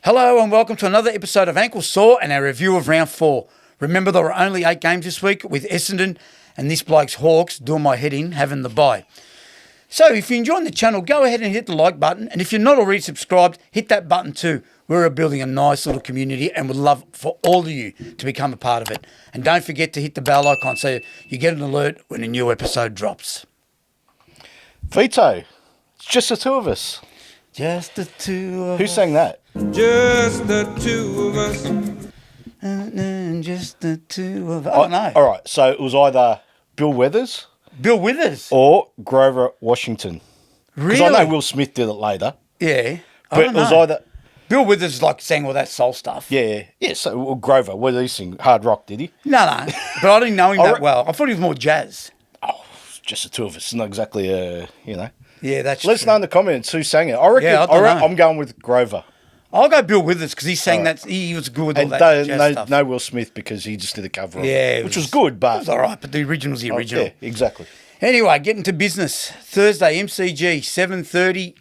Hello and welcome to another episode of Ankle Sore and our review of round 4. Remember, there were only 8 games this week with Essendon and this bloke's Hawks doing my head in, having the bye. So if you're enjoying the channel, go ahead and hit the like button. And if you're not already subscribed, hit that button too. We're building a nice little community and would love for all of you to become a part of it. And don't forget to hit the bell icon so you get an alert when a new episode drops. Vito, it's just the two of us. Just the two of us. Who sang that? Just the two of us. Just the two of us. I don't know. All right, so it was either Bill Withers Bill Withers. or Grover Washington. Really? Because I know Will Smith did it later. Yeah. I But don't it was know. either... Bill Withers sang all that soul stuff. Yeah. So well, Grover, what did he sing? Hard rock, did he? No. But I didn't know him that re- well. I thought he was more jazz. Oh, it's just the two of us. It's not exactly, Yeah, that's Let us true. know in the comments who sang it. I reckon, Yeah, I don't know. I'm going with Grover. I'll go Bill Withers because he sang that. He was good with all And that jazz stuff. no Will Smith because he just did a cover of Yeah, it, which was good, It but... was all right, but the original's the original. Yeah, exactly. Anyway, getting to business. Thursday, MCG, 7:30.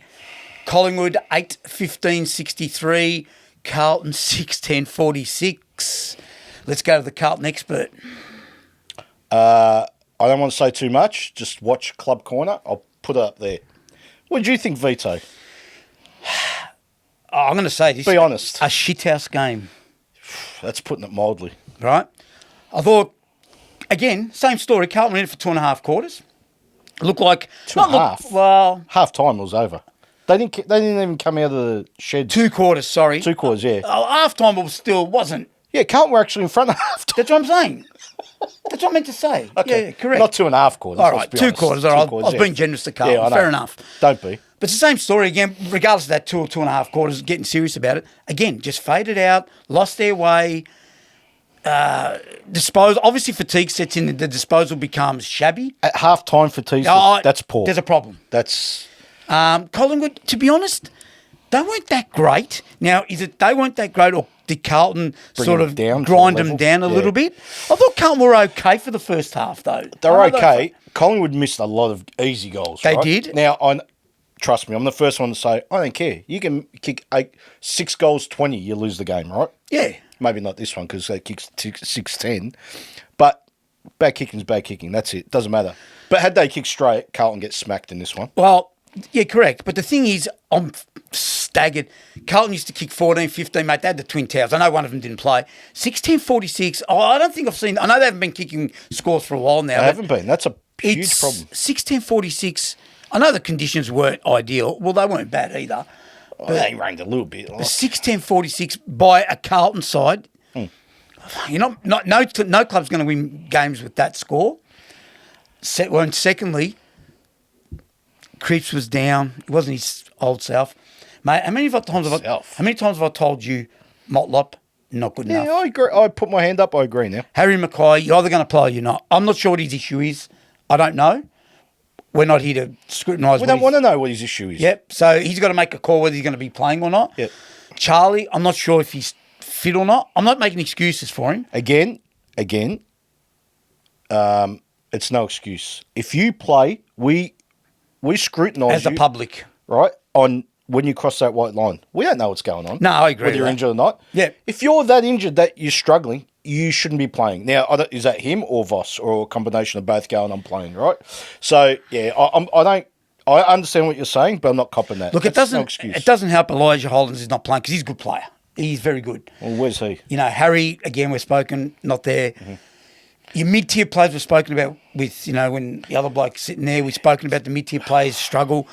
Collingwood, 8:15:63. Carlton, 6:10:46. Let's go to the Carlton expert. I don't want to say too much. Just watch Club Corner. I'll put it up there. What do you think, Vito? I'm going to say this. Be honest. A shithouse game, That's putting it mildly. right? I thought, again, same story. Carlton went in for 2.5 quarters. Looked like... Two and a half. Well, Half time was over. They didn't even come out of the shed. 2 quarters, sorry. 2 quarters, yeah. Half time wasn't. Yeah, Carlton were actually in front of half time. That's what I'm saying. That's what I meant to say. Okay. Yeah, correct. Not 2.5 quarters. All let's right, be 2 honest. quarters. 2 All right. quarters, I was yeah. being generous to Carlton. Yeah, I know. Fair enough. Don't be. But it's the same story again, regardless of that 2.5 quarters, getting serious about it. Again, just faded out, lost their way. Obviously, fatigue sets in. The disposal becomes shabby. At half time fatigue, that's poor. There's a problem. That's... Collingwood, to be honest, they weren't that great. Now, is it they weren't that great, or did Carlton Bring sort them of down to grind the them level? down a Yeah. little bit? I thought Carlton were okay for the first half, though. They're I know okay. Collingwood missed a lot of easy goals, They right? did. Now, trust me, I'm the first one to say, I don't care. You can kick 6 goals, 20, you lose the game, right? Yeah. Maybe not this one because they kicked 6-10. But bad kicking's bad kicking. That's it. Doesn't matter. But had they kicked straight, Carlton gets smacked in this one. Well, yeah, correct. But the thing is, I'm staggered. Carlton used to kick 14, 15, mate. They had the twin towers. I know one of them didn't play. 16-46. Oh, I don't think I've seen... I know they haven't been kicking scores for a while now. They haven't been. That's a huge problem. 16-46. I know the conditions weren't ideal. Well, they weren't bad either. But they rained a little bit. 6-10-46 by a Carlton side. You're no club's going to win games with that score. Secondly, Cripps was down. He wasn't his old self. Mate, how many times have I told you Motlop, not good enough? Yeah, I agree. I put my hand up. I agree now. Harry Mackay, you're either going to play or you're not. I'm not sure what his issue is. I don't know. We're not here to scrutinise. We don't want to know what his issue is. Yep. So he's got to make a call whether he's going to be playing or not. Yep. Charlie, I'm not sure if he's fit or not. I'm not making excuses for him. Again, it's no excuse. If you play, we scrutinise As a public. right, on when you cross that white line. We don't know what's going on. No, I agree Whether with you're that. injured or not. Yeah. If you're that injured that you're struggling, you shouldn't be playing. Now, is that him or Voss or a combination of both going on playing, right? So, yeah, I understand what you're saying, but I'm not copping that. Look, That's no excuse. it doesn't help Elijah Holdens is not playing because he's a good player. He's very good. Well, where's he? You know, Harry, again, we've spoken, not there. Mm-hmm. Your mid-tier players we've spoken about with, when the other bloke's sitting there, we've spoken about the mid-tier players struggle.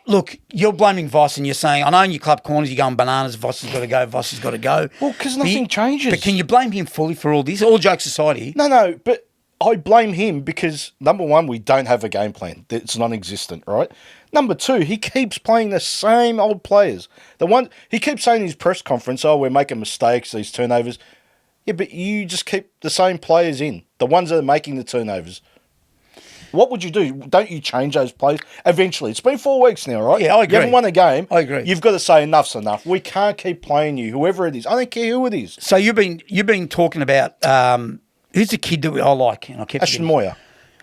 Look, you're blaming Voss and you're saying, I know in your club corners you're going bananas, Voss has got to go, Voss has got to go. Well, because nothing changes. But can you blame him fully for all this? All jokes aside here. No, but I blame him because, number one, we don't have a game plan. It's non-existent, right? Number two, he keeps playing the same old players. He keeps saying in his press conference, we're making mistakes, these turnovers. Yeah, but you just keep the same players in, the ones that are making the turnovers. What would you do? Don't you change those players? Eventually. It's been 4 weeks now, right? Yeah, I agree. You haven't won a game. I agree. You've got to say enough's enough. We can't keep playing you, whoever it is. I don't care who it is. So you've been talking about who's the kid that I like? And I kept Ashton Moyer.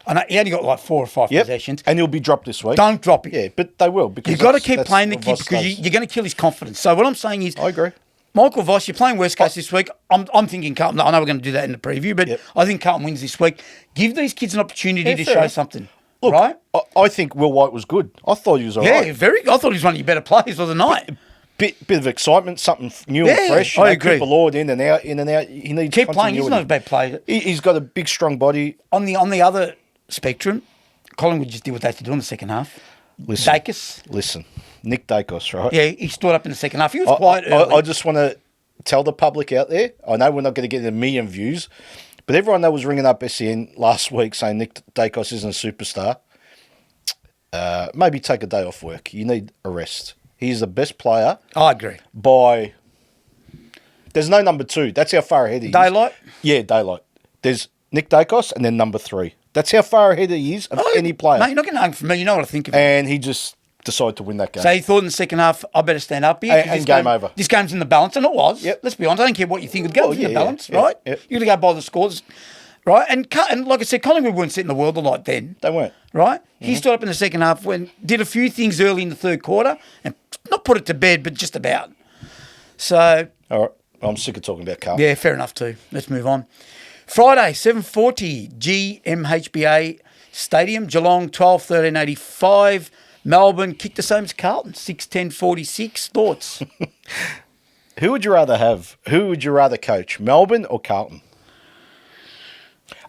I know he only got like 4 or 5 Yep. possessions. And he'll be dropped this week. Don't drop it. Yeah, but they will. Because You've got to that's- keep that's playing the what kid Voss because does. you're going to kill his confidence. So what I'm saying is, I agree. Michael Voss, you're playing worst case this week. I'm thinking Carlton. I know we're going to do that in the preview, but Yep. I think Carlton wins this week. Give these kids an opportunity Yeah, to fair show enough. something. Look, right? I think Will White was good. I thought he was all right. Yeah, very. I thought he was one of your better players of the night. Bit of excitement, something new Yeah, and fresh. I agree. Keep a Lord in and out, in and out. He needs Keep playing. He's not a continuity. bad player. He's got a big, strong body. On the other spectrum, Collingwood just did what they had to do in the second half. Listen. Dacus. Nick Dacos, right? Yeah, he stood up in the second half. He was quiet early. I just want to tell the public out there, I know we're not going to get a million views, but everyone that was ringing up SEN last week saying Nick Dacos isn't a superstar, maybe take a day off work. You need a rest. He's the best player I agree. by... There's no number 2. That's how far ahead he is. Daylight? Yeah, Daylight. There's Nick Dacos and then number 3. That's how far ahead he is of any player. Mate, you're not getting hung from me. You know what I think of him. And he just decided to win that game. So he thought in the second half, I better stand up here. 'cause And this game over. This game's in the balance, and it was. Yep. Let's be honest. I don't care what you think. The game's in the balance, yeah, right? yep. You're going to go by the scores, right? And like I said, Collingwood weren't setting the world alight then. They weren't. Right? Mm-hmm. He stood up in the second half, did a few things early in the third quarter, and not put it to bed, but just about. So, All right. I'm sick of talking about Carlton. yeah, fair enough too. Let's move on. Friday, 7:40, GMHBA Stadium, Geelong, 12-13-85. Melbourne kicked the same as Carlton, 6-10-46. Thoughts? Who would you rather have? Who would you rather coach, Melbourne or Carlton?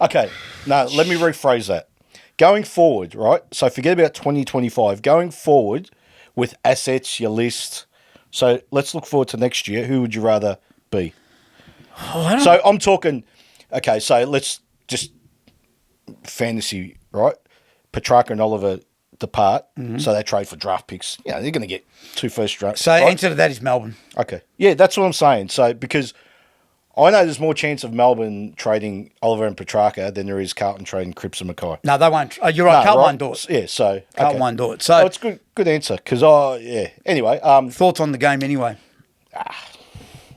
Okay, no, let me rephrase that. Going forward, right? So forget about 2025. Going forward with assets, your list. So let's look forward to next year. Who would you rather be? So I'm talking, okay, so let's just fantasy, right? Petrarca and Oliver depart, so they trade for draft picks. You know, they're going to get 2 first draft. So, answer to that is Melbourne. Okay. Yeah, that's what I'm saying. So, because I know there's more chance of Melbourne trading Oliver and Petrarca than there is Carlton trading Cripps and Mackay. No, they won't. You're right. No, Carlton right? won't do it. Yeah, so. Carlton won't do it. So, Oh, it's good answer. Because, yeah. Anyway, thoughts on the game anyway?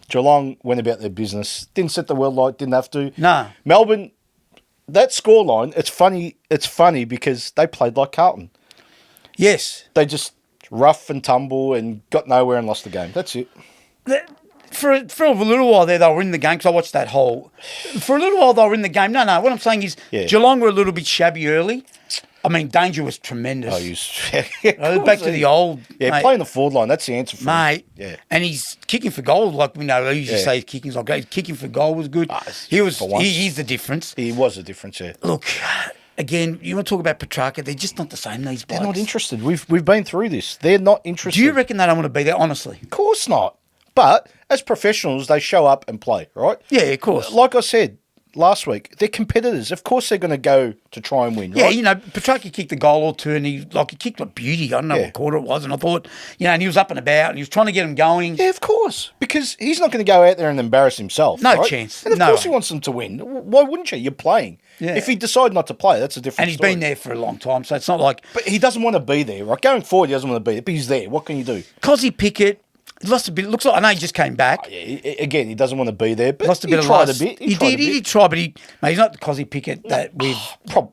Geelong went about their business. Didn't set the world light, didn't have to. No. Melbourne, that scoreline, it's funny because they played like Carlton. Yes. They just rough and tumble and got nowhere and lost the game. That's it. For a little while there, they were in the game because I watched that whole. For a little while, they were in the game. No. What I'm saying is Geelong were a little bit shabby early. I mean, danger was tremendous. Back to the old. Yeah, mate. playing the forward line, that's the answer for Mate, Yeah. and he's kicking for goal, like we know. He usually say his kicking's like great. Kicking for goal was good. For once. He's the difference. He was a difference, yeah. Look, again, you want to talk about Petrarca? They're just not the same. These blokes. They're not interested. We've been through this. They're not interested. Do you reckon they don't want to be there? Honestly, Of course not. But as professionals, they show up and play, right? yeah, of course. Like I said last week, they're competitors. Of course, they're going to go to try and win. Yeah, right? you know, Petrarca kicked a goal or two, and he kicked like beauty. I don't know what quarter it was, and I thought, and he was up and about, and he was trying to get him going. Yeah, of course. Because he's not going to go out there and embarrass himself. No right? chance. And of No course way. he wants them to win. Why wouldn't you? You're playing. Yeah. If he decided not to play, that's a different And he's story. been there for a long time, so it's not like But he doesn't want to be there, right? Going forward, he doesn't want to be there, but he's there. What can you do? Cozzy Pickett lost a bit. Looks like I know he just came back. Again, he doesn't want to be there, but Lost a he bit of tried last. a bit. He did try, but mate, he's not the Cozzy Pickett that we've.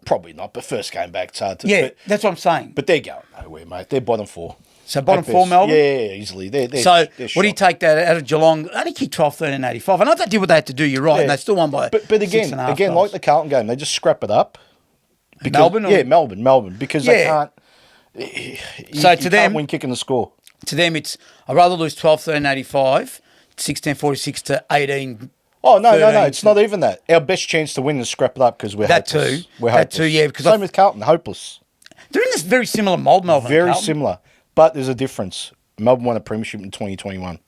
Probably not, but first game back, it's hard to... Yeah, that's what I'm saying. But they're going nowhere, mate. They're bottom 4. So bottom At 4 best. Melbourne? Yeah, easily. They're So they're what do you shot. take that out of Geelong? Only kicked 12-13-85. I know they did what they had to do, you're right, and Yeah. they still won by But 6.5 again, goals. like the Carlton game, they just scrap it up. Because, Melbourne or- Yeah, Melbourne. Because they Yeah. can't... So to you them- can't win kicking the score. To them, it's I'd rather lose 12-13-85, 16-46 to 18. Oh, no, 13. it's not even that. Our best chance to win is scrap it up because we're That hopeless. too. We're That hopeless. too, yeah, because Same with Carlton, hopeless. They're in this very similar mould, Melbourne. and Very Carlton. similar. But there's a difference. Melbourne won a premiership in 2021.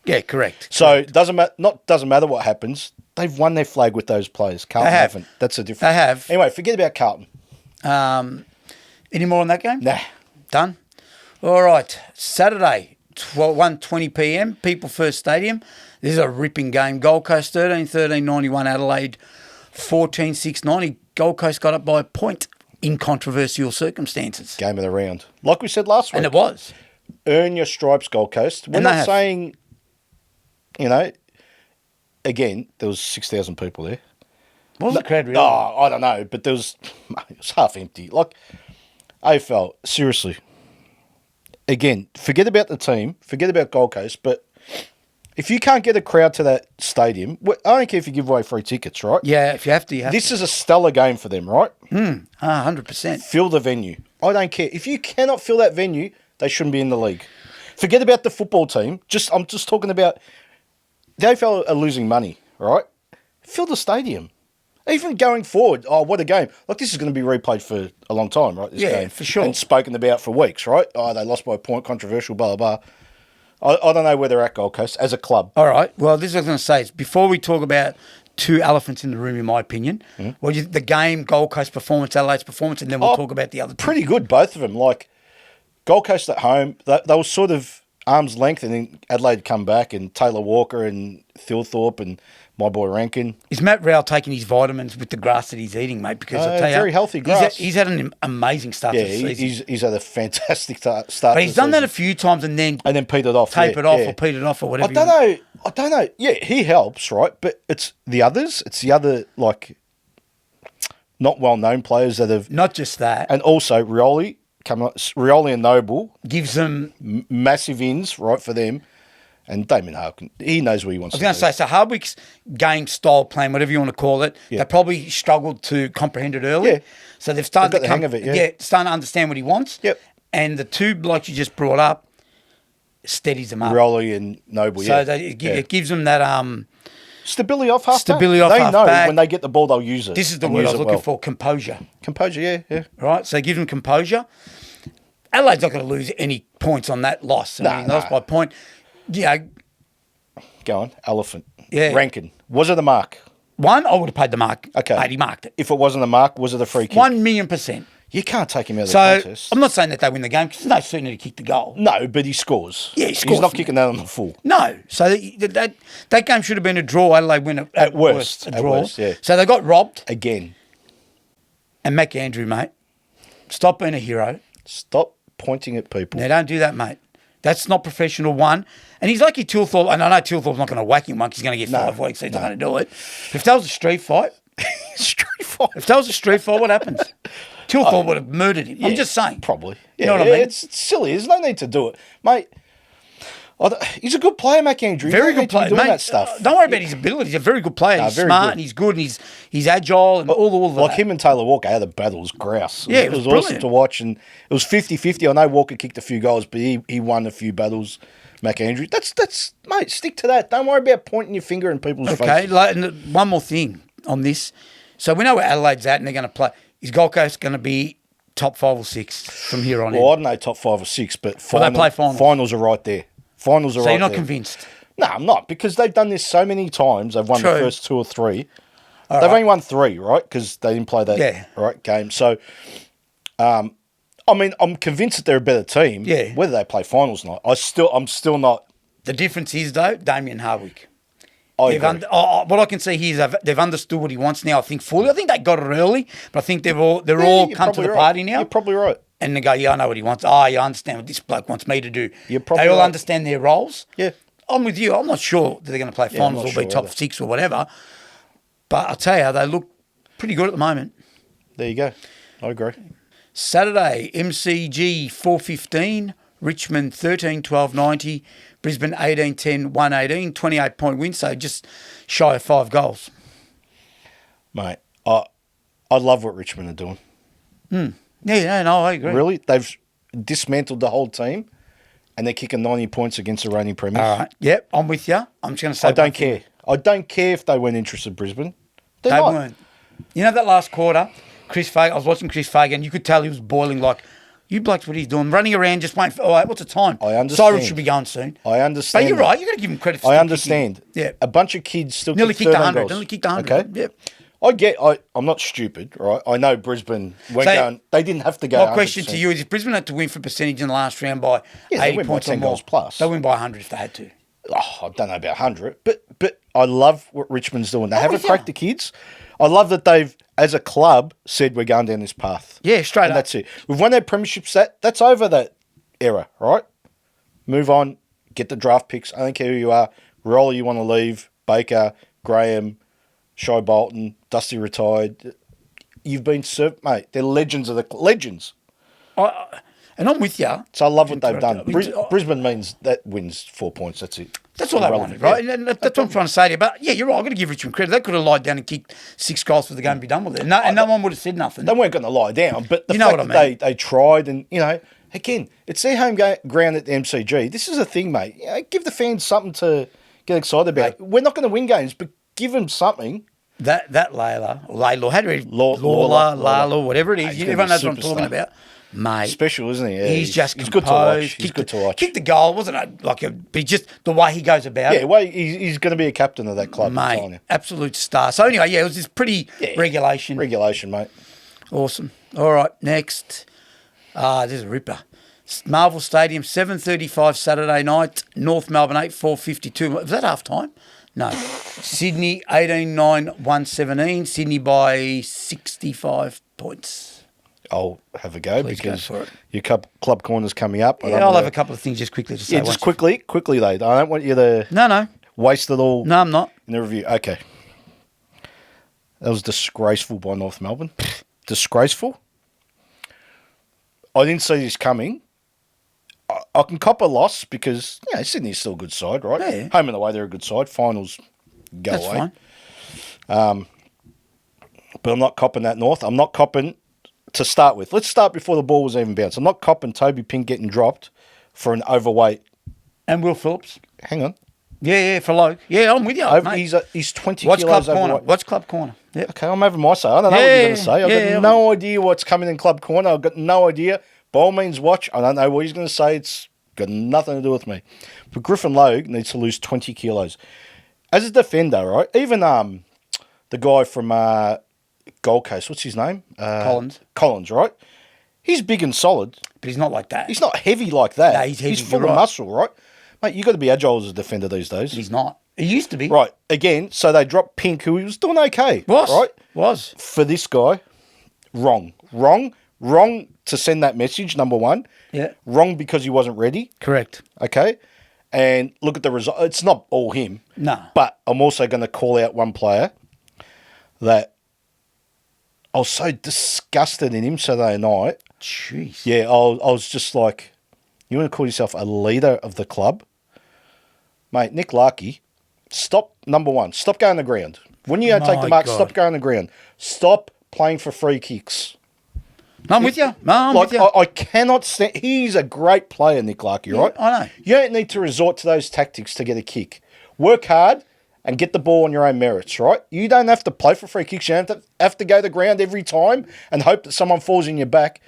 Yeah, correct. So it doesn't matter what happens. They've won their flag with those players. Carlton They have. haven't. That's a difference. They have. Anyway, forget about Carlton. Any more on that game? Nah. Done? All right. Saturday, 1:20 p.m, People First Stadium. This is a ripping game. Gold Coast 13-13-91, Adelaide 14-6-90. Gold Coast got up by a point in controversial circumstances. Game of the round. Like we said last week. And it was. Earn your stripes, Gold Coast. We're And they not have. saying, again, there was 6,000 people there. What was the crowd really? Oh, I don't know, but it was half empty. Like, AFL, seriously. Again, forget about the team, forget about Gold Coast, but if you can't get a crowd to that stadium, I don't care if you give away free tickets, right? Yeah, if you have to, you have This is a stellar game for them, right? 100%. Fill the venue. I don't care. If you cannot fill that venue, they shouldn't be in the league. Forget about the football team. I'm just talking about the AFL are losing money, right? Fill the stadium. Even going forward, what a game. Like, this is going to be replayed for a long time, right? This game. For sure. And spoken about for weeks, right? Oh, they lost by a point, controversial, blah, blah, blah. I don't know where they're at, Gold Coast, as a club. All right. Well, this is what I was going to say. Is before we talk about two elephants in the room, in my opinion, the game, Gold Coast performance, Adelaide's performance, and then we'll talk about the other two. Pretty good, both of them. Like, Gold Coast at home, they were sort of arm's length, and then Adelaide come back, and Taylor Walker and Thilthorpe and my boy Rankin. Is Matt Rowell taking his vitamins with the grass that he's eating, mate? Because I tell you, very healthy grass. He's had an amazing start to the season. He's had a fantastic start. But he's done that a few times and then petered off. Tapered off or petered off or whatever. I don't know. Yeah, he helps, right? But it's the others. It's the other, like, not well-known players that have... Not just that. And also, Rioli and Noble... Gives them... Massive ins, right, for them. And Damien Harkin, he knows what he wants to do. I was going to say, so Hardwick's game style plan, whatever you want to call it, they probably struggled to comprehend it early. Yeah. So they've started They've got the hang of it, yeah. Starting to understand what he wants. Yep. And the two blokes you just brought up steadies them up. Rioli and Noble, So it gives them that... stability off half Stability off They half know back. when they get the ball, they'll use it. This is the word I was looking for, composure. Composure, yeah. Right? So it gives them composure. Adelaide's not going to lose any points on that loss. I mean, lost by point. Yeah. Go on, elephant. Yeah. Rankin. Was it a mark? One, I would have paid the mark. Okay. Mate, he marked it. If it wasn't a mark, was it a free kick? 1,000,000%. You can't take him out of the So contest. I'm not saying that they win the game because there's no certainty to kick the goal. No, but he scores. Yeah, he scores. He's not kicking that on the full. No. So that game should have been a draw. Adelaide win at worst. A draw. At worst, yeah. So they got robbed. Again. And Mac Andrew, mate, stop being a hero. Stop pointing at people. Now, don't do that, mate. That's not professional, one. And he's lucky Thilthorpe, and I know Thilthorpe's not going to whack him one because he's going to get 5 weeks, so he's not going to do it. If that was a street fight... If that was a street fight, what happens? Thilthorpe would have murdered him. I'm just saying. Probably. You know what I mean? It's silly. There's no need to do it. Mate, he's a good player, Mac Andrew. Very good player. Doing Mate, that stuff. Don't worry about his ability. He's a very good player. He's very smart good. and he's good and he's agile and all of that. Like him and Taylor Walker had a battle. It was grouse. Yeah, it was awesome brilliant. to watch. And it was 50-50. I know Walker kicked a few goals, but he won a few battles, Mac Andrew. That's mate, stick to that. Don't worry about pointing your finger in people's faces. Okay, and one more thing on this. So we know where Adelaide's at and they're going to play. Is Gold Coast going to be top 5 or 6 from here on in? Well, I don't know top 5 or 6, but they play finals. Finals are right there. Finals are right there. So you're not convinced? No, I'm not, because they've done this so many times. They've won True. the first 2 or 3. They've only won 3, right? Because they didn't play that right game. So, I mean, I'm convinced that they're a better team. Yeah. Whether they play finals or not, I'm still not. The difference is, though, Damien Hardwick. I agree. What I can see here is they've understood what he wants now, I think, fully. I think they got it early, but I think they're all you're come to the probably party right. now. You're probably right. And they go, yeah, I know what he wants. Oh, yeah, I understand what this bloke wants me to do. You're probably They all right. understand their roles. Yeah. I'm with you. I'm not sure that they're going to play I'm finals not or be sure top either. 6 or whatever. But I tell you, they look pretty good at the moment. There you go. I agree. Saturday, MCG 4:15, Richmond 13-12-90, Brisbane 18-10, 118, 28-point win, so just shy of 5 goals. Mate, I love what Richmond are doing. Yeah, no, I agree. Really? They've dismantled the whole team and they're kicking 90 points against the reigning premiers. All right. Yep, I'm with you. I'm just going to say I don't care. I don't care if they weren't interested, Brisbane. They're They not. weren't. You know that last quarter, I was watching Chris Fagan, you could tell he was boiling like, you blokes, what he's doing, running around, just waiting for, all right, what's the time? I understand. Siren should be going soon. I understand. But you're right, you've got to give him credit for I still understand. kicking. Yeah. A bunch of kids still Nearly kicked kicked 13 100. goals. Nearly kicked 100. Okay. Yep. I'm not stupid, right? I know Brisbane weren't So, going. They didn't have to go. My question 100%. to you is if Brisbane had to win for percentage in the last round by Yeah, they 80 win by points 10 or more, goals plus. They'll win by 100 if they had to. Oh, I don't know about 100, but I love what Richmond's doing. They haven't with you. cracked the kids. I love that they've, as a club, said we're going down this path. Yeah, straight And up. that's it. We've won our premierships. That's over that era, right? Move on. Get the draft picks. I don't care who you are. Roller, you want to leave. Baker, Graham, Shy Bolton, Dusty retired. You've been served, mate. They're legends of the legends. And I'm with you. So I love what they've done. I mean, Brisbane means that wins 4 points. That's it. That's all they wanted, right? Yeah. And that's what I'm trying to say to you. But yeah, you're right. I've got to give Richmond credit. They could have lied down and kicked 6 goals for the game and be done with it. And no one would have said nothing. They weren't going to lie down, but the You know fact what I that mean. they tried, and again, it's their home ground at the MCG. This is a thing, mate. Give the fans something to get excited about. We're not going to win games, but give them something. That Layla, how do you Lawler, whatever it is, he's gonna everyone be knows what I'm superstar. talking about. Mate, Special, isn't he? Yeah, he's just he's composed. good to watch. He's good to watch. Kicked the goal, wasn't it? But just the way he goes about Yeah, it. well, he's going to be a captain of that club. I'm telling Mate, you. absolute star. So anyway, yeah, it was this pretty regulation. Regulation, mate. Awesome. All right, next. This is a ripper. Marvel Stadium, 7:35 Saturday night. North Melbourne 8-4-52. Was that half time? No. Sydney 18-9-117. Sydney by 65 points. I'll have a go Please because go for it. your club corner's coming up. Yeah, I'll have a couple of things just quickly to say. Yeah, just quickly though. I don't want you to No. waste it all. No, I'm not. In the review. Okay. That was disgraceful by North Melbourne. Disgraceful. I didn't see this coming. I can cop a loss because Sydney's still a good side, right? Yeah. Home and away, they're a good side. Finals go That's away. fine. But I'm not copping that North. I'm not copping to start with. Let's start before the ball was even bounced. I'm not copping Toby Pink getting dropped for an overweight. And Will Phillips. Hang on. Yeah, for Logue. Yeah, I'm with you, mate. He's 20 What's kilos Club Corner? overweight. What's Club Corner? Yeah. Okay, I'm having my say. I don't know what you're going to say. I've got no idea what's coming in Club Corner. I've got no idea. By all means, watch. I don't know what he's going to say. It's got nothing to do with me. But Griffin Logue needs to lose 20 kilos. As a defender, right? Even the guy from Gold Coast, what's his name? Collins, right? He's big and solid. But he's not like that. He's not heavy like that. No, he's heavy, He's full you're of right. muscle, right? Mate, you got to be agile as a defender these days. He's not. He used to be. Right. Again, so they dropped Pink, who was doing okay. Right? Was. For this guy, wrong to send that message, number one. Yeah. Wrong because he wasn't ready. Correct. Okay. And look at the result. It's not all him. No. But I'm also going to call out one player that I was so disgusted in him Saturday night. Jeez. Yeah, I was just like, you want to call yourself a leader of the club? Mate, Nick Larkey, number one, stop going to the ground. When you go take the mark, stop going to the ground. Stop playing for free kicks. No, I'm with you. No, I'm with you. I cannot stand. He's a great player, Nick Larkey, right? I know. You don't need to resort to those tactics to get a kick. Work hard and get the ball on your own merits, right? You don't have to play for free kicks. You don't have to go to the ground every time and hope that someone falls in your back.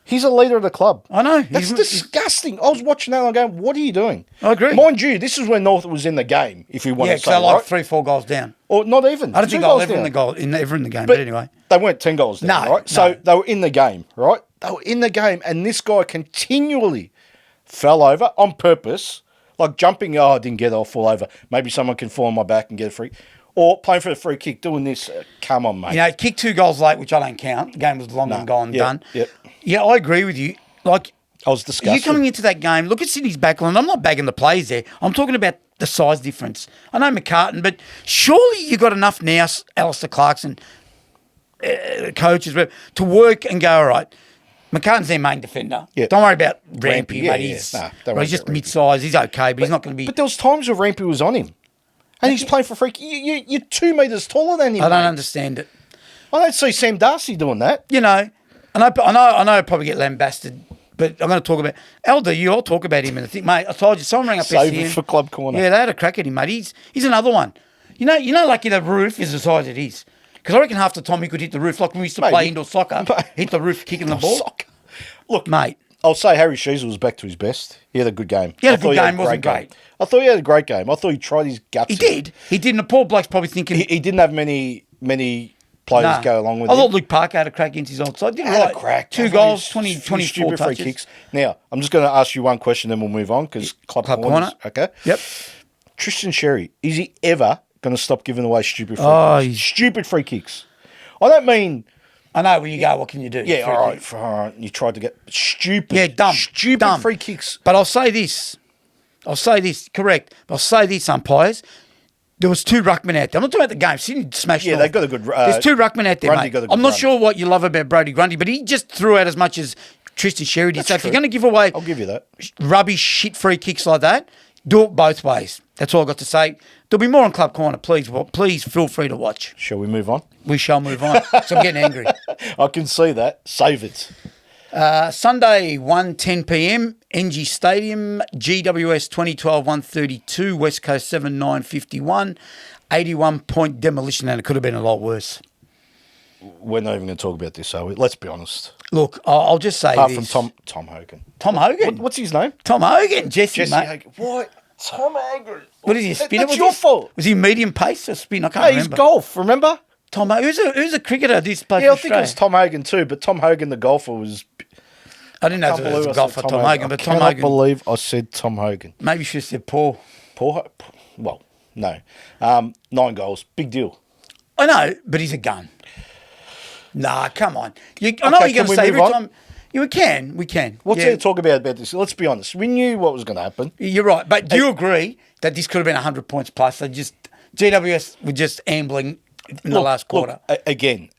He's a leader of the club. I know. That's disgusting. I was watching that and I'm going, what are you doing? I agree. Mind you, this is when North was in the game, if you want Yeah, to because say, they're like right? 3-4 goals down. Or not even. I don't 2 think they'll goals ever down. ever in the game, but anyway. They weren't 10 goals down, No, right? So no. they were in the game, right? They were in the game, and this guy continually fell over on purpose, like jumping, I didn't get it, I'll fall over. Maybe someone can fall on my back and get a free. Or playing for the free kick, doing this. Come on, mate. You know, kicked 2 goals late, which I don't count. The game was long and gone and done. Yep. Yeah, I agree with you. Like, I was disgusted. you coming into that game, look at Sydney's backline. I'm not bagging the plays there. I'm talking about the size difference. I know McCartan, but surely you got enough now, Alistair Clarkson, coaches, to work and go, all right, McCartan's their main defender. Yep. Don't worry about Rampy, yeah, mate. yeah. He's, Nah, don't worry he's just about Rampy. mid-size. He's okay, but he's not going to be... But there was times where Rampy was on him. And he's playing for free. You're 2 metres taller than him. I don't mate. understand it. I don't see Sam Darcy doing that. You know, and I know I probably get lambasted, but I'm going to talk about Elder. You all talk about him, and I think, mate, I told you, someone rang up Save SCN. it for Club Corner. Yeah, they had a crack at him, mate. He's another one. You know, like the roof is the size it is. Because I reckon half the time he could hit the roof, like when we used to play indoor soccer, hit the roof kicking the ball. Soccer. Look, Mate. I'll say Harry Sheasel was back to his best. He had a good game. He had a I thought good game, wasn't great. I thought he had a great game. I thought he tried his guts. He did. He did. And the poor bloke's probably thinking... He didn't have many players go along with I him. thought Luke Parker had a crack against his old side. Did Had right. a crack. 2 Few goals, 24 stupid touches. free kicks. Now, I'm just going to ask you one question, then we'll move on, because Club Corners, okay? Yep. Tristan Sherry, is he ever going to stop giving away stupid free Oh, kicks? Stupid free kicks. I don't mean... I know where you go. What can you do? Yeah, Free all kick. right. You tried to get stupid. Yeah, dumb. Stupid free kicks. But I'll say this. Correct. But I'll say this, umpires. There was 2 ruckmen out there. I'm not talking about the game. Sydney smashed Yeah, North. they've got a good... There's 2 ruckmen out there, Grundy mate. got a good I'm not run. sure what you love about Brody Grundy, but he just threw out as much as Tristan Sherry did. That's So if true. you're going to give away I'll give you that. rubbish, shit free kicks like that, do it both ways. That's all I've got to say. There'll be more on Club Corner. Please feel free to watch. Shall we move on? We shall move on. So I'm getting angry. I can see that. Save it. Sunday, 1:10 p.m, ENGIE Stadium, GWS 2012-132, West Coast 7-9-51, 81-point demolition, and it could have been a lot worse. We're not even going to talk about this, are we? Let's be honest. Look, I'll just say Apart this. from Tom Hogan. Tom Hogan? What's his name? Tom Hogan, Jesse, Jesse mate. Hogan. What? Tom Hogan. What is he, a spinner? That's your fault. Was he medium pace or spin? I can't Hey, he's remember. golf, remember? Tom Hogan. Who's a cricketer this plays Yeah, I for think it was Australia? Tom Hogan too, but Tom Hogan, the golfer, was... I didn't know Can't it was believe a I golfer, said Tom Hogan, but I Tom cannot Hogan. believe I said Tom Hogan. Maybe you should have said Paul. Well, no. 9 goals. Big deal. I know, but he's a gun. Nah, come on. I know Okay, what you're going can to we say move every on? time. Yeah, we can. What's Yeah, there to talk about this? Let's be honest. We knew what was going to happen. You're right. But do you agree that this could have been 100 points plus? GWS were just ambling in the last quarter. Again,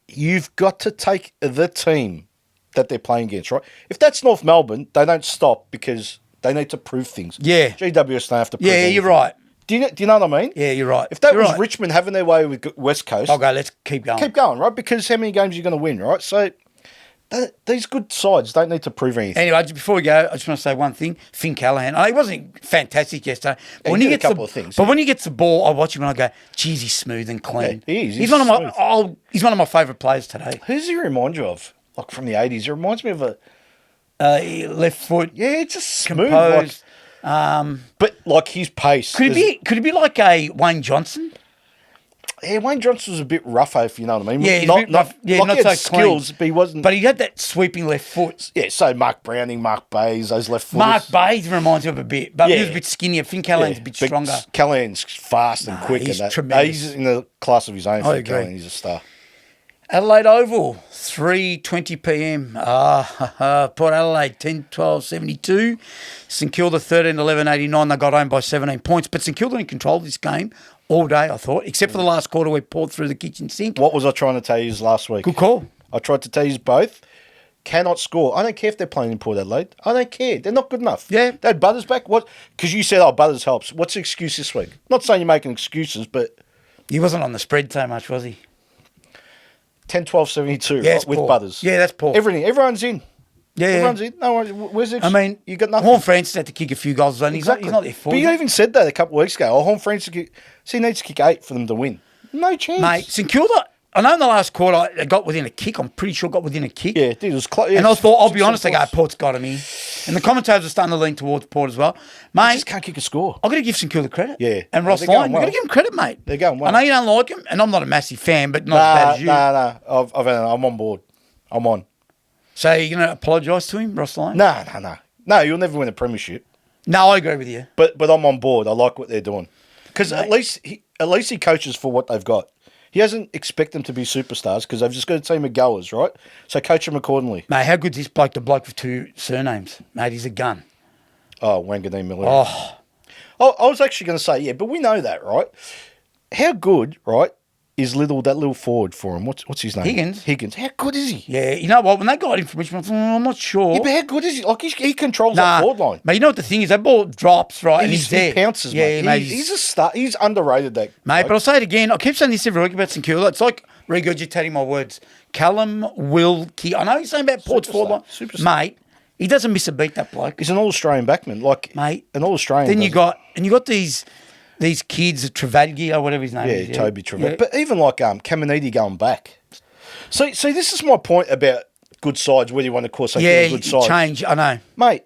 you've got to take the team that they're playing against, right? If that's North Melbourne, they don't stop because they need to prove things. Yeah. GWS don't have to prove Yeah, anything. you're right. Do you know what I mean? Yeah, you're right. If that You're was right. Richmond having their way with West Coast, I'll go, let's keep going. keep going, right? Because how many games are you going to win, right? So these good sides don't need to prove anything. Anyway, just before we go, I just want to say one thing. Finn Callahan, he wasn't fantastic yesterday. But Yeah, when he he did a gets couple of things. But when he gets the ball, I watch him and I go, geez, he's smooth and clean. Yeah, he is. He's He's one of smooth. he's one of my favourite players today. Who does he remind you of? Like from the 80s? It reminds me of a... Left foot, Yeah, it's just smooth. Like, composed. but like his pace. Could he be like a Wayne Johnson? Yeah, Wayne Johnson was a bit rough, if you know what I mean. Yeah, he's a bit rough. Yeah, like not he had so skills, clean. but he wasn't. But he had that sweeping left foot. Yeah, so Mark Browning, Mark Bays, those left footers. Mark Bays reminds me of a bit, but he was a Yeah. bit skinnier. Finn Callahan's a bit but stronger. Callahan's fast and quick. he's and that. tremendous. He's in the class of his own. I Finn agree. Callahan, he's a star. Adelaide Oval, 3:20 p.m. Port Adelaide, 10-12-72. St Kilda, 13-11-89. They got home by 17 points. But St Kilda in control of this game all day, I thought, except for the last quarter where poured through the kitchen sink. What was I trying to tell you last week? Good call. I tried to tell you both. Cannot score. I don't care if they're playing in Port Adelaide. I don't care. They're not good enough. Yeah. They had Butters back. What? Because you said, Butters helps. What's the excuse this week? Not saying you're making excuses, but He wasn't on the spread so much, was he? 10-12-72 Yeah, it's with poor. Butters. Yeah, that's poor. Everyone's in. Yeah, yeah. Everyone's in. No worries. Where's the I mean, you got nothing. Horn Francis had to kick a few goals, and he's not there for But you even said that a couple of weeks ago. Horn Francis, he needs to kick 8 for them to win. No chance. Mate, St Kilda, I know in the last quarter it got within a kick. I'm pretty sure it got within a kick. Yeah, it was close. Yeah, And I thought, I'll be 6 honest, I go, points. Port's got him here. And the commentators are starting to lean towards Port as well. Mate, Just can't kick a score. I've got to give St Kilda credit. Yeah. And No, Ross they're going Lyon, we've got well. to give him credit, mate. They're going well. I know you don't like him, and I'm not a massive fan, but not as bad as you. No. I'm on board. I'm on. So you're going to apologise to him, Ross Lyon? No. No, you'll never win a premiership. No, I agree with you. But I'm on board. I like what they're doing. Because at least he coaches for what they've got. He doesn't expect them to be superstars because they've just got a team of goers, right? So coach them accordingly. Mate, how good's this bloke, the bloke with 2 surnames? Mate, he's a gun. Oh, Wanganeen Miller. Oh, I was actually going to say, yeah, but we know that, right? How good, right, is that little forward for him? What's his name? Higgins. How good is he? yeah. You know what? When they got him from Richmond, I'm not sure. Yeah, but how good is he? Like, he controls that forward line. Mate, you know what the thing is? That ball drops, right, and he's He there. pounces, yeah, mate. mate. He's a star. He's underrated, that Mate, bloke. but I'll say it again. I keep saying this every week about St Kilda. It's like regurgitating my words. Callum Wilkie. I know he's saying about Port's forward line. Superstar. Mate, he doesn't miss a beat, that bloke. He's an All-Australian backman. Like, Mate. an All-Australian. Then you got these kids, Travaggi or whatever his name is. Yeah, Toby Trevor. Yeah. But even like Caminiti going back. See, this is my point about good sides, whether you want to call something Yeah, good sides. change. I know. Mate,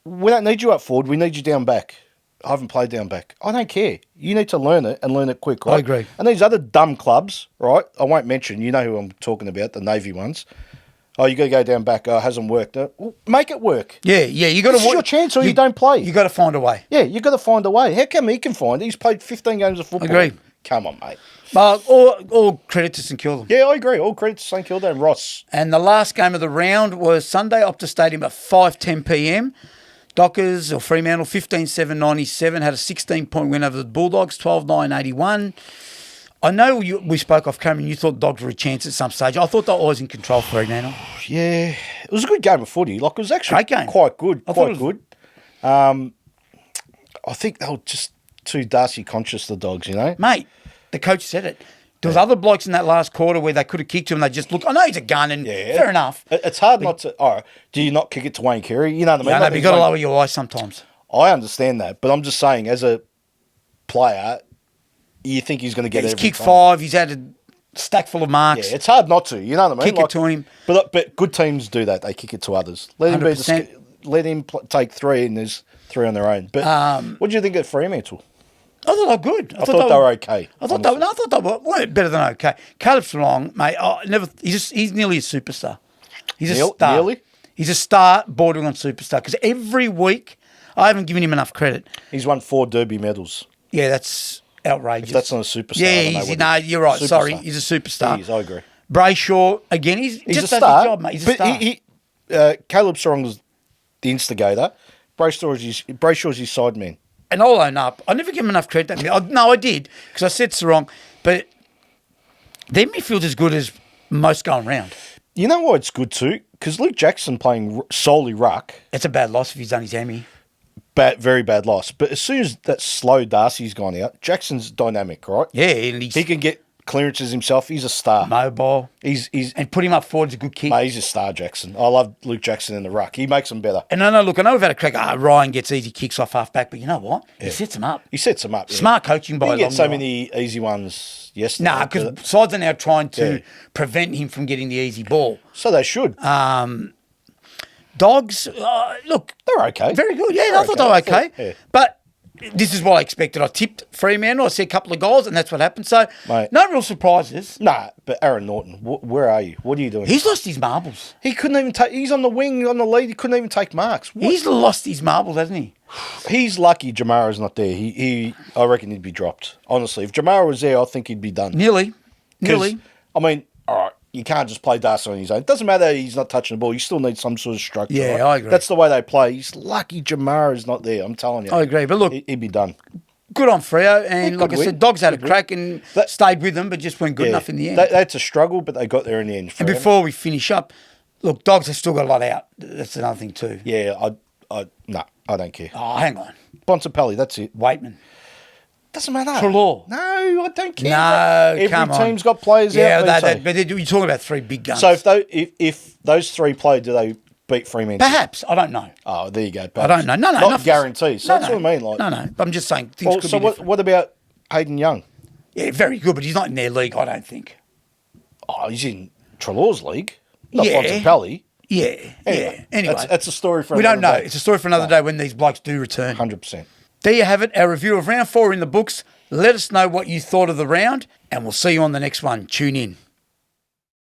we don't need you up forward. We need you down back. I haven't played down back. I don't care. You need to learn it and learn it quick, right? I agree. And these other dumb clubs, right? I won't mention. You know who I'm talking about, the Navy ones. Oh, you got to go down back. Oh, it hasn't worked. Well, make it work. Yeah. You got to. This is your chance or you don't play. You got to find a way. Yeah, you got to find a way. How come he can find it? He's played 15 games of football. Agree. Come on, mate. But all credit to St Kilda. Yeah, I agree. All credit to St Kilda and Ross. And the last game of the round was Sunday, Optus Stadium at 5:10 p.m. Dockers or Fremantle, 15-7-97, had a 16-point win over the Bulldogs, 12-9-81. I know we spoke off camera and you thought Dogs were a chance at some stage. I thought they were always in control for Fremantle. Yeah, it was a good game of footy. Like, it was actually Great game. quite good. I Quite thought good. I think they were just too Darcy conscious, the Dogs, you know? Mate, the coach said it. There was other blokes in that last quarter where they could have kicked him and they just look. I know he's a gun and fair enough. It's hard not to. Oh, do you not kick it to Wayne Carey? You know what I mean? Yeah, Like, but you got to lower your eyes sometimes. I understand that, but I'm just saying, as a player, you think he's going to get He's every kicked time. 5. He's had a stack full of marks. Yeah, it's hard not to. You know what I mean? Kick it to him. But good teams do that. They kick it to others. Let him 100%. take 3, and there's 3 on their own. But what do you think of Fremantle? I thought they were good. I thought they were okay. I thought they weren't better than okay. Caleb Strong, mate, he's nearly a superstar. He's a star. Nearly? He's a star, bordering on superstar. Because every week, I haven't given him enough credit. He's won 4 Derby medals. Yeah, that's outrageous. If that's not a superstar. Yeah, you're right. Superstar. Sorry, he's a superstar. He is, I agree. Brayshaw, again, he's He's just a does star. his job, mate. He's a star. Caleb Strong's the instigator. Brayshaw's his side man. And I'll own up. I never give him enough credit. I did, because I said Sarong. But their midfield's as good as most going round. You know why it's good too? Because Luke Jackson playing solely ruck. It's a bad loss if he's done his hammy. Very bad loss. But as soon as that slow Darcy's gone out, Jackson's dynamic, right? Yeah, and He can get clearances himself. He's a star. mobile. He's And put him up forward is a good kick. mate, he's a star, Jackson. I love Luke Jackson in the ruck. He makes them better. And I know we've had a crack. Ryan gets easy kicks off half back, but you know what? He sets them up. He sets them up. Yeah. Smart coaching by He didn't get so long many easy ones yesterday. Nah, because sides are now trying to prevent him from getting the easy ball. So they should. Dogs, look, They're okay. very good. Yeah, They're I thought they were okay. yeah. But this is what I expected. I tipped Fremantle. I said a couple of goals, and that's what happened. So, Mate. no real surprises. Nah, but Aaron Norton, where are you? What are you doing? He's lost his marbles. He couldn't even take. He's on the wing, on the lead. He couldn't even take marks. What? He's lost his marbles, hasn't he? He's lucky Jamara's not there. I reckon he'd be dropped. Honestly, if Jamara was there, I think he'd be done. Nearly. 'Cause, I mean, all right, you can't just play Darcy on his own. It doesn't matter he's not touching the ball. You still need some sort of structure. Yeah, right? I agree. That's the way they play. He's lucky Jamara's not there. I'm telling you. I agree. But look, He'd be done. good on Freo. And Yeah, like good I said, win. Dogs had a Good win. crack and That- stayed with them, but just weren't good enough in the end. They had to struggle, but they got there in the end. And before we finish up, look, Dogs have still got a lot out. That's another thing too. Yeah, I don't care. Oh, hang on. Bontempelli, that's it. Waitman. Doesn't matter. Trelaw. No, I don't care. No, come on. Every team's got players Yeah, out. but you're talking about 3 big guns. So if those 3 play, do they beat Fremantle? Perhaps. I don't know. Oh, there you go. I Perhaps. don't know. No, Not nothing's- guaranteed. So no, that's no. what I mean. Like, No. But I'm just saying things could so be different. what about Hayden Young? Yeah, very good, but he's not in their league, I don't think. Oh, he's in Trelaw's league, not Yeah. Bontempelli. Yeah. Anyway. That's a story for we don't another know. day. It's a story for another day when these blokes do return. 100%. There you have it, our review of round 4 in the books. Let us know what you thought of the round, and we'll see you on the next one. Tune in.